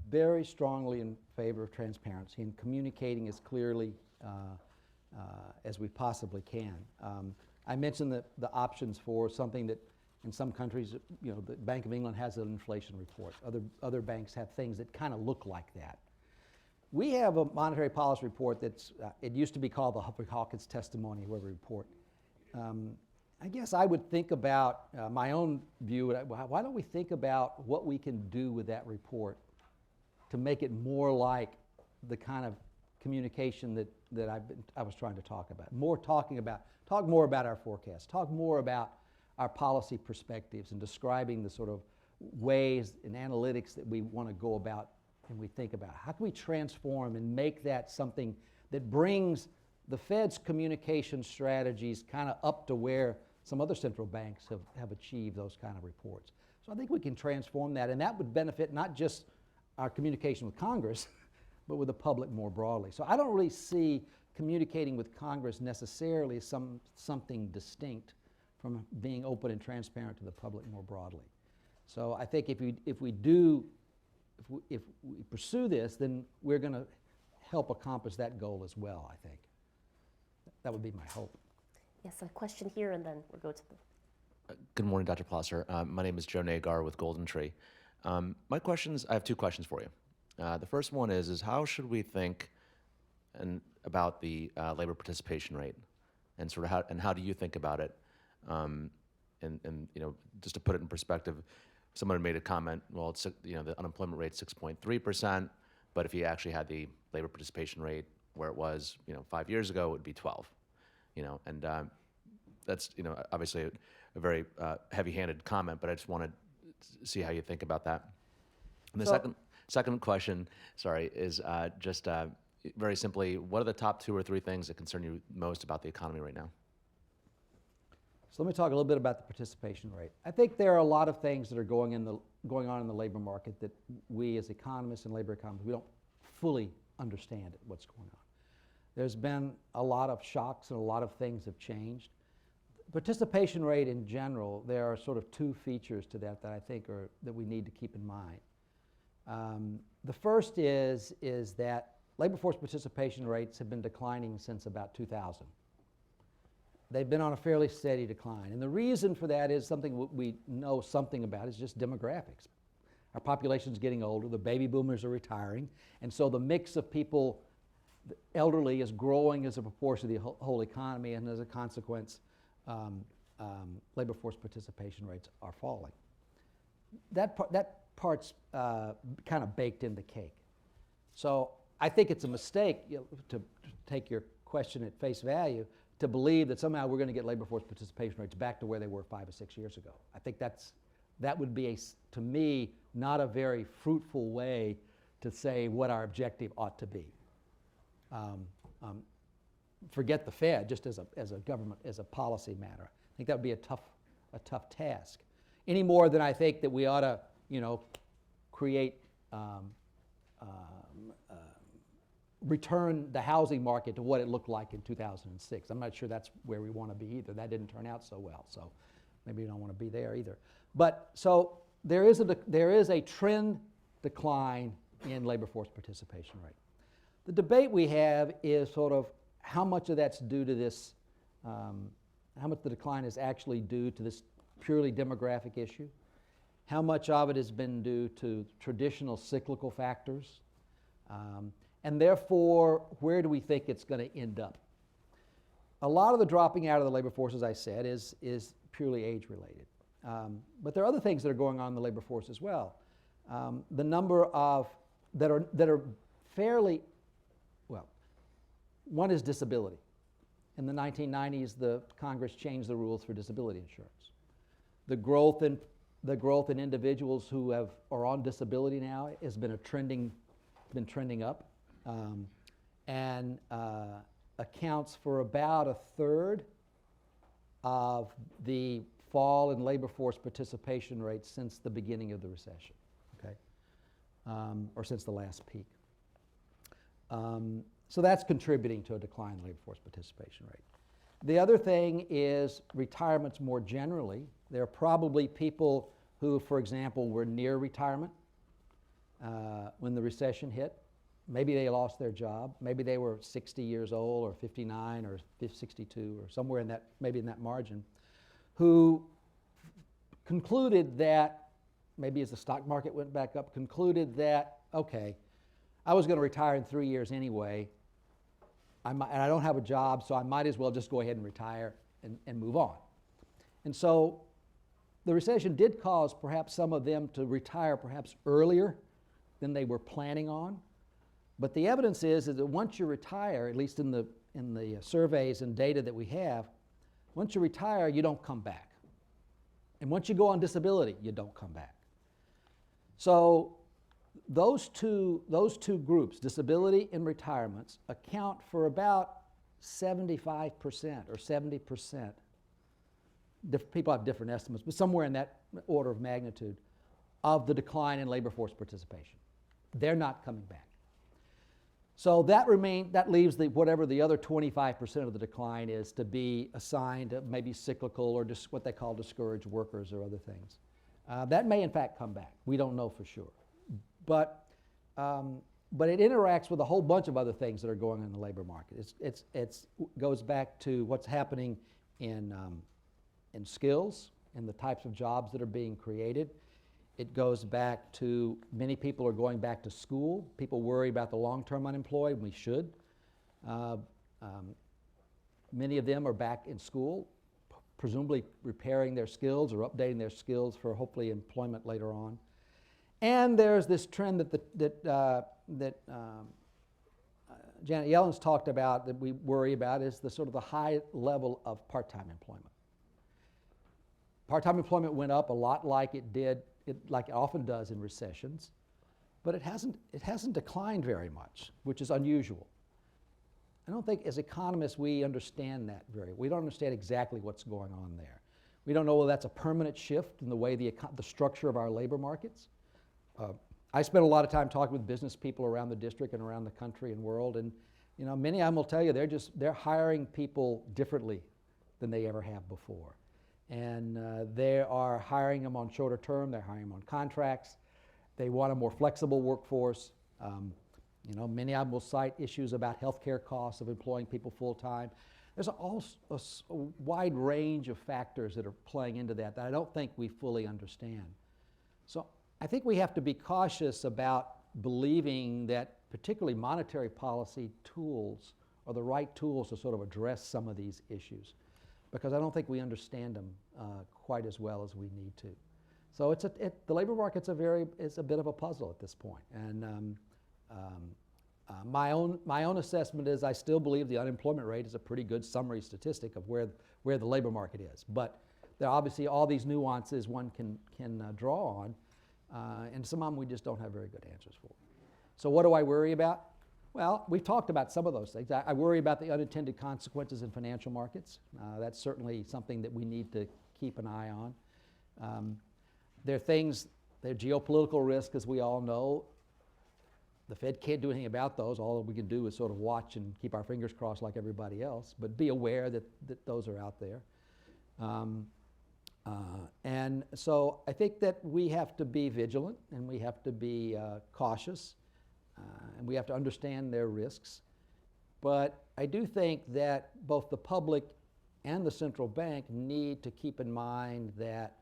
very strongly in favor of transparency and communicating as clearly as we possibly can. I mentioned the options for something that in some countries, the Bank of England has an inflation report. Other banks have things that kind of look like that. We have a monetary policy report that's, it used to be called the Hufford-Hawkins Testimony Report. I guess I would think about my own view. Why don't we think about what we can do with that report to make it more like the kind of communication that I was trying to talk about. Talk more about our forecast. Talk more about our policy perspectives and describing the sort of ways and analytics that we want to go about and we think about. How can we transform and make that something that brings the Fed's communication strategies kind of up to where some other central banks have achieved those kind of reports. So I think we can transform that, and that would benefit not just our communication with Congress, but with the public more broadly. So I don't really see communicating with Congress necessarily as something distinct from being open and transparent to the public more broadly. So I think if we pursue this, then we're going to help accomplish that goal as well, I think. That would be my hope. Yes, a question here, and then we'll go to the. Good morning, Dr. Plosser. My name is Joe Nagar with Golden Tree. I have two questions for you. The first one is how should we think about the labor participation rate, and sort of how do you think about it? And just to put it in perspective, someone made a comment. Well, it's the unemployment rate 6.3%, but if you actually had the labor participation rate where it was 5 years ago, it would be 12. And that's obviously a very heavy-handed comment, but I just wanted to see how you think about that. And the second question, is just very simply, what are the top 2 or 3 things that concern you most about the economy right now? So let me talk a little bit about the participation rate. I think there are a lot of things that are going on in the labor market that we as economists and labor economists, we don't fully understand what's going on. There's been a lot of shocks and a lot of things have changed. Participation rate in general, there are sort of 2 features to that I think that we need to keep in mind. The first is that labor force participation rates have been declining since about 2000. They've been on a fairly steady decline. And the reason for that is something we know something about, is just demographics. Our population's getting older, the baby boomers are retiring, and so the mix of people, the elderly, is growing as a proportion of the whole economy, and as a consequence, labor force participation rates are falling. That part's kind of baked in the cake. So I think it's a mistake, to take your question at face value, to believe that somehow we're going to get labor force participation rates back to where they were 5 or 6 years ago. I think that would be, to me, not a very fruitful way to say what our objective ought to be. Forget the Fed, just as a government, as a policy matter. I think that would be a tough task. Any more than I think that we ought to, create, return the housing market to what it looked like in 2006. I'm not sure that's where we want to be either. That didn't turn out so well, so maybe we don't want to be there either. But so there is a trend decline in labor force participation rate. The debate we have is sort of how much of that's due to this, how much the decline is actually due to this purely demographic issue, how much of it has been due to traditional cyclical factors, and therefore, where do we think it's going to end up? A lot of the dropping out of the labor force, as I said, is purely age-related. But there are other things that are going on in the labor force as well. The number of that are fairly, well, one is disability. In the 1990s, the Congress changed the rules for disability insurance. The growth in individuals who are on disability now has been trending up, and accounts for about a third of the fall in labor force participation rates since the beginning of the recession, okay, or since the last peak. So that's contributing to a decline in labor force participation rate. The other thing is retirements more generally. There are probably people who, for example, were near retirement when the recession hit. Maybe they lost their job. Maybe they were 60 years old or 59 or 62 or somewhere in that, maybe in that margin, who concluded that, maybe as the stock market went back up, concluded that, okay, I was going to retire in 3 years anyway, and I don't have a job, so I might as well just go ahead and retire and move on. And so the recession did cause perhaps some of them to retire perhaps earlier than they were planning on. But the evidence is that once you retire, at least in the surveys and data that we have, once you retire, you don't come back. And once you go on disability, you don't come back. So those two groups, disability and retirements, account for about 75% or 70%. People have different estimates, but somewhere in that order of magnitude of the decline in labor force participation. They're not coming back. So that leaves whatever the other 25% of the decline is to be assigned to maybe cyclical or just what they call discouraged workers or other things. That may in fact come back. We don't know for sure. But it interacts with a whole bunch of other things that are going on in the labor market. It goes back to what's happening in skills, in the types of jobs that are being created. It goes back to many people are going back to school. People worry about the long-term unemployed. We should. Many of them are back in school, presumably repairing their skills or updating their skills for hopefully employment later on. And there's this trend that Janet Yellen's talked about that we worry about is the sort of the high level of part-time employment. Part-time employment went up a lot like it often does in recessions, but it hasn't declined very much, which is unusual. I don't think as economists we understand that we don't understand exactly what's going on there. We don't know whether that's a permanent shift in the way the structure of our labor markets. I spent a lot of time talking with business people around the district and around the country and world, and many of them will tell you they're hiring people differently than they ever have before. And they are hiring them on shorter term, they're hiring them on contracts. They want a more flexible workforce. Many of them will cite issues about healthcare costs of employing people full-time. There's a wide range of factors that are playing into that I don't think we fully understand. So I think we have to be cautious about believing that particularly monetary policy tools are the right tools to sort of address some of these issues, because I don't think we understand them quite as well as we need to. So the labor market's a bit of a puzzle at this point. And my own assessment is I still believe the unemployment rate is a pretty good summary statistic of where the labor market is. But there are obviously all these nuances one can draw on, and some of them we just don't have very good answers for. So what do I worry about? Well, we've talked about some of those things. I worry about the unintended consequences in financial markets. That's certainly something that we need to keep an eye on. There are geopolitical risks, as we all know. The Fed can't do anything about those. All we can do is sort of watch and keep our fingers crossed like everybody else, but be aware that those are out there. And so I think that we have to be vigilant and we have to be cautious. And we have to understand their risks. But I do think that both the public and the central bank need to keep in mind that,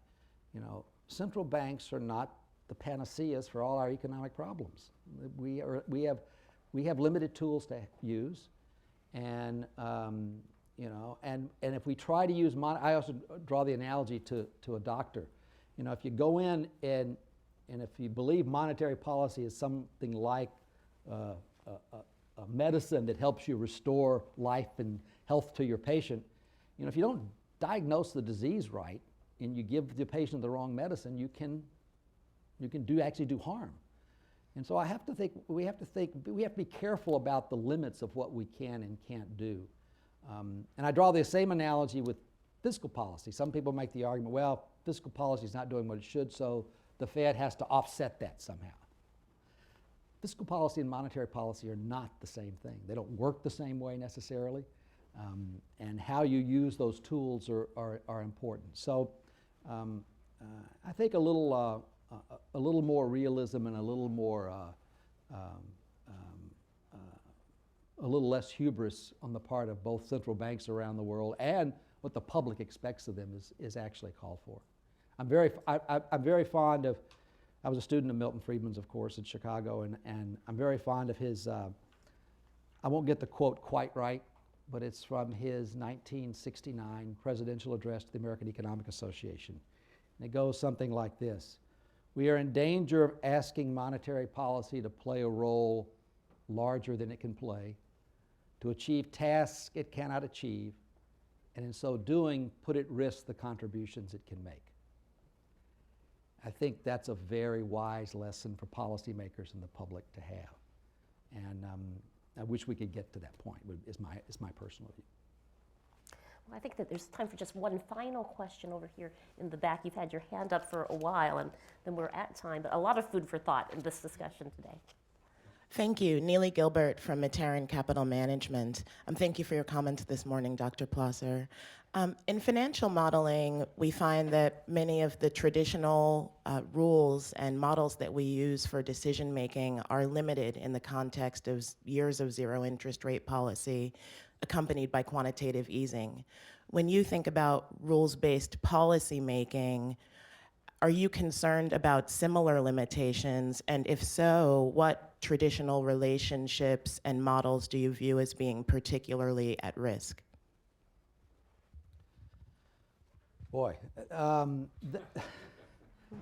central banks are not the panaceas for all our economic problems. We have limited tools to use, and and if we try to use I also draw the analogy to a doctor. If you go in and if you believe monetary policy is something like a medicine that helps you restore life and health to your patient, if you don't diagnose the disease right and you give the patient the wrong medicine, you can actually do harm. And so we have to be careful about the limits of what we can and can't do. And I draw the same analogy with fiscal policy. Some people make the argument, well, fiscal policy is not doing what it should, so the Fed has to offset that somehow. Fiscal policy and monetary policy are not the same thing. They don't work the same way necessarily, and how you use those tools are important. So I think a little more realism and a little less hubris on the part of both central banks around the world and what the public expects of them is actually called for. I'm very fond of. I was a student of Milton Friedman's, of course, in Chicago, and I'm very fond of his, I won't get the quote quite right, but it's from his 1969 presidential address to the American Economic Association. And it goes something like this: "We are in danger of asking monetary policy to play a role larger than it can play, to achieve tasks it cannot achieve, and in so doing, put at risk the contributions it can make. I think that's a very wise lesson for policymakers and the public to have. And I wish we could get to that point, is my personal view. Well, I think that there's time for just one final question over here in the back. You've had your hand up for a while, and then we're at time, but a lot of food for thought in this discussion today. Thank you. Neely Gilbert from Matarin Capital Management. Thank you for your comments this morning, Dr. Plosser. In financial modeling, we find that many of the traditional rules and models that we use for decision making are limited in the context of years of zero interest rate policy accompanied by quantitative easing. When you think about rules-based policy making, are you concerned about similar limitations? And if so, what traditional relationships and models do you view as being particularly at risk? Boy,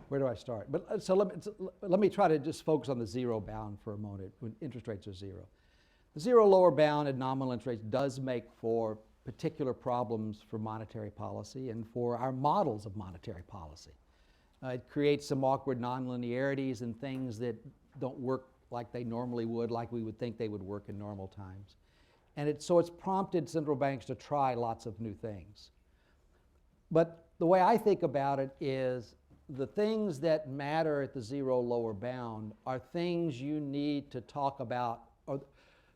where do I start? But so let me try to just focus on the zero bound for a moment when interest rates are zero. The zero lower bound at nominal interest rates does make for particular problems for monetary policy and for our models of monetary policy. It creates some awkward nonlinearities and things that don't work like they normally would, like we would think they would work in normal times. And so it's prompted central banks to try lots of new things. But the way I think about it is the things that matter at the zero lower bound are things you need to talk about, or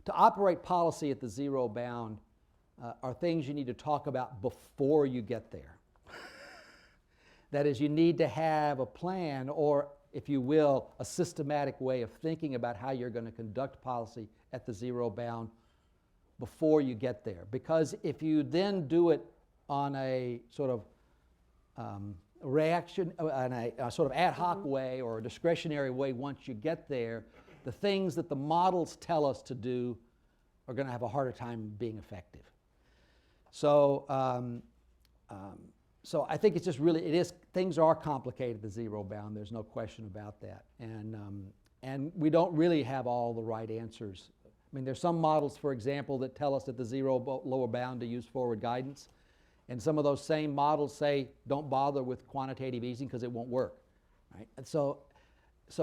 to operate policy at the zero bound are things you need to talk about before you get there. That is, you need to have a plan, or if you will, a systematic way of thinking about how you're going to conduct policy at the zero bound before you get there. Because if you then do it on a sort of reaction, on a sort of ad hoc way or a discretionary way once you get there, the things that the models tell us to do are going to have a harder time being effective. So, so I think it's just really, things are complicated at the zero bound, there's no question about that. And we don't really have all the right answers. I mean, there's some models, for example, that tell us at the zero lower bound to use forward guidance. And some of those same models say, don't bother with quantitative easing because it won't work, right? And so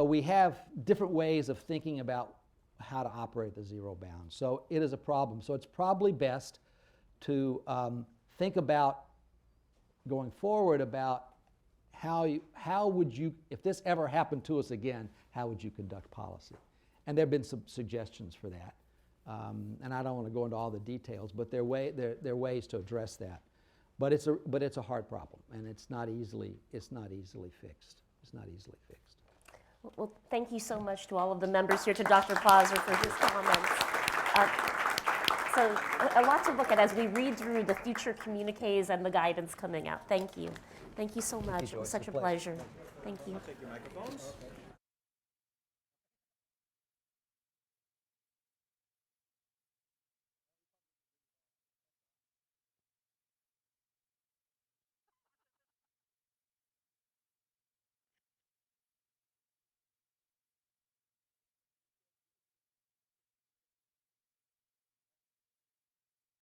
we have different ways of thinking about how to operate the zero bound. So it is a problem. So it's probably best to think about going forward about how would you, if this ever happened to us again, how would you conduct policy? And there have been some suggestions for that. And I don't want to go into all the details, but there are ways to address that. But it's a hard problem, and it's not easily fixed. It's not easily fixed. Well, thank you so much to all of the members here, to Dr. Plosser for his comments. So a lot to look at as we read through the future communiques and the guidance coming out. Thank you. Thank you so much. It was such a pleasure. Thank you. Take your microphones.